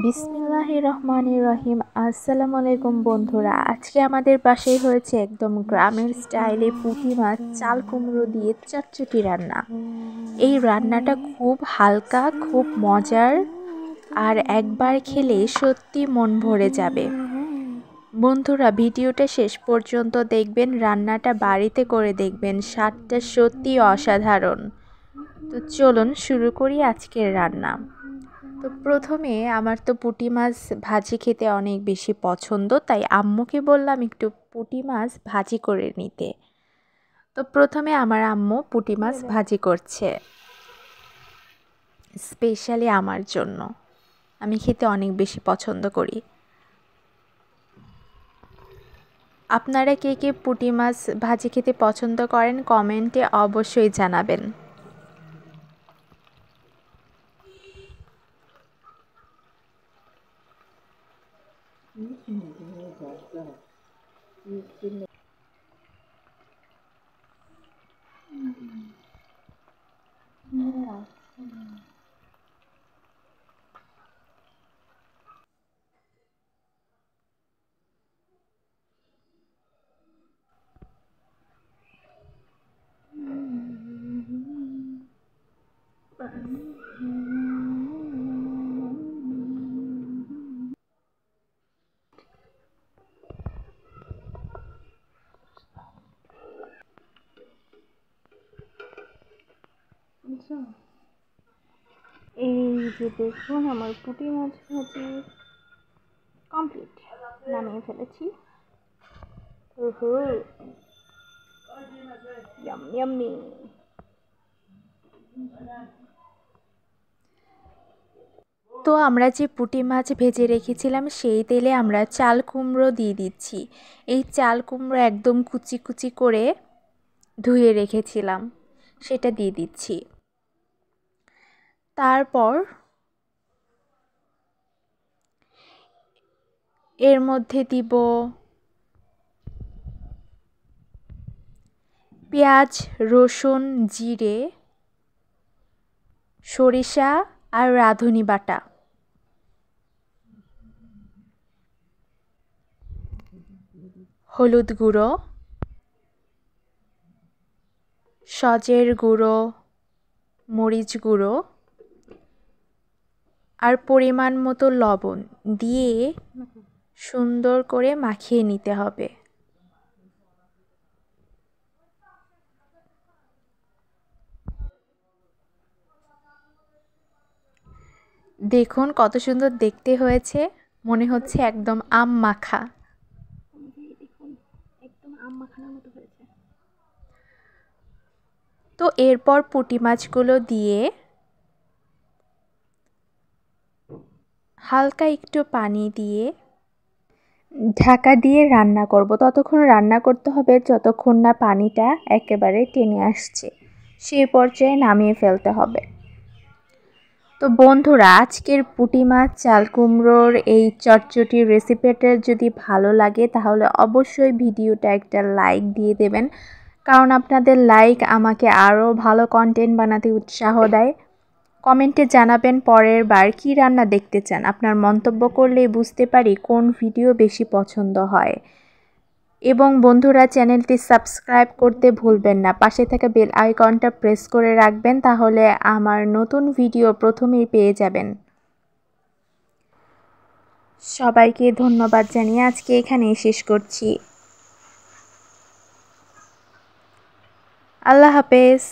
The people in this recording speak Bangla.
বিসমিল্লাহির রহমানির রহিম। আসসালামু আলাইকুম বন্ধুরা, আজকে আমাদের বাসায় হয়েছে একদম গ্রামের স্টাইলে পুঁটি মাছ চাল কুমড়ো দিয়ে চটচটি রান্না। এই রান্নাটা খুব হালকা, খুব মজার, আর একবার খেলে সত্যি মন ভরে যাবে। বন্ধুরা, ভিডিওটা শেষ পর্যন্ত দেখবেন, রান্নাটা বাড়িতে করে দেখবেন, স্বাদটা সত্যি অসাধারণ। তো চলুন শুরু করি আজকের রান্না। তো প্রথমে আমার তো পুঁটি মাছ ভাজি খেতে অনেক বেশি পছন্দ, তাই আম্মুকে বললাম একটু পুঁটি মাছ ভাজি করে নিতে। তো প্রথমে আমার আম্মু পুঁটি মাছ ভাজি করছে স্পেশালি আমার জন্য। আমি খেতে অনেক বেশি পছন্দ করি। আপনারা কে কে পুঁটি মাছ ভাজি খেতে পছন্দ করেন কমেন্টে অবশ্যই জানাবেন। এই যে দেখুন, আমার পুঁটি মাছ ভাজি কমপ্লিট, নামিয়ে ফেলেছি। ইয়াম্মি। তো আমরা যে পুঁটি মাছ ভেজে রেখেছিলাম সেই তেলে আমরা চাল কুমড়ো দিয়ে দিচ্ছি। এই চাল কুমড়ো একদম কুচি কুচি করে ধুয়ে রেখেছিলাম, সেটা দিয়ে দিচ্ছি। তারপর এর মধ্যে দিব পেঁয়াজ, রসুন, জিরে, সরিষা আর রাঁধুনি বাটা, হলুদ গুঁড়ো, সজের গুঁড়ো, মরিচ গুঁড়ো আর পরিমাণ মতো লবণ দিয়ে সুন্দর করে মাখিয়ে নিতে হবে। দেখুন কত সুন্দর দেখতে হয়েছে, মনে হচ্ছে একদম আম মাখা। তো এরপর পুঁটি মাছগুলো দিয়ে হালকা একটু পানি দিয়ে ঢাকা দিয়ে রান্না করব। ততক্ষণ রান্না করতে হবে যতক্ষণ না পানিটা একেবারে টেনে আসছে, সেই পর্যায়ে নামিয়ে ফেলতে হবে। তো বন্ধুরা, আজকের পুঁটি মাছ চাল কুমড়োর এই চটচটি রেসিপিটা যদি ভালো লাগে তাহলে অবশ্যই ভিডিওটা একটা লাইক দিয়ে দেবেন, কারণ আপনাদের লাইক আমাকে আরও ভালো কন্টেন্ট বানাতে উৎসাহ দেয়। কমেন্টে জানাবেন পরের বার কী রান্না দেখতে চান। আপনার মন্তব্য করলেই বুঝতে পারি কোন ভিডিও বেশি পছন্দ হয়। এবং বন্ধুরা, চ্যানেলটি সাবস্ক্রাইব করতে ভুলবেন না, পাশে থাকা বেল আইকনটা প্রেস করে রাখবেন, তাহলে আমার নতুন ভিডিও প্রথমেই পেয়ে যাবেন। সবাইকে ধন্যবাদ জানিয়ে আজকে এখানেই শেষ করছি। আল্লাহ হাফেজ।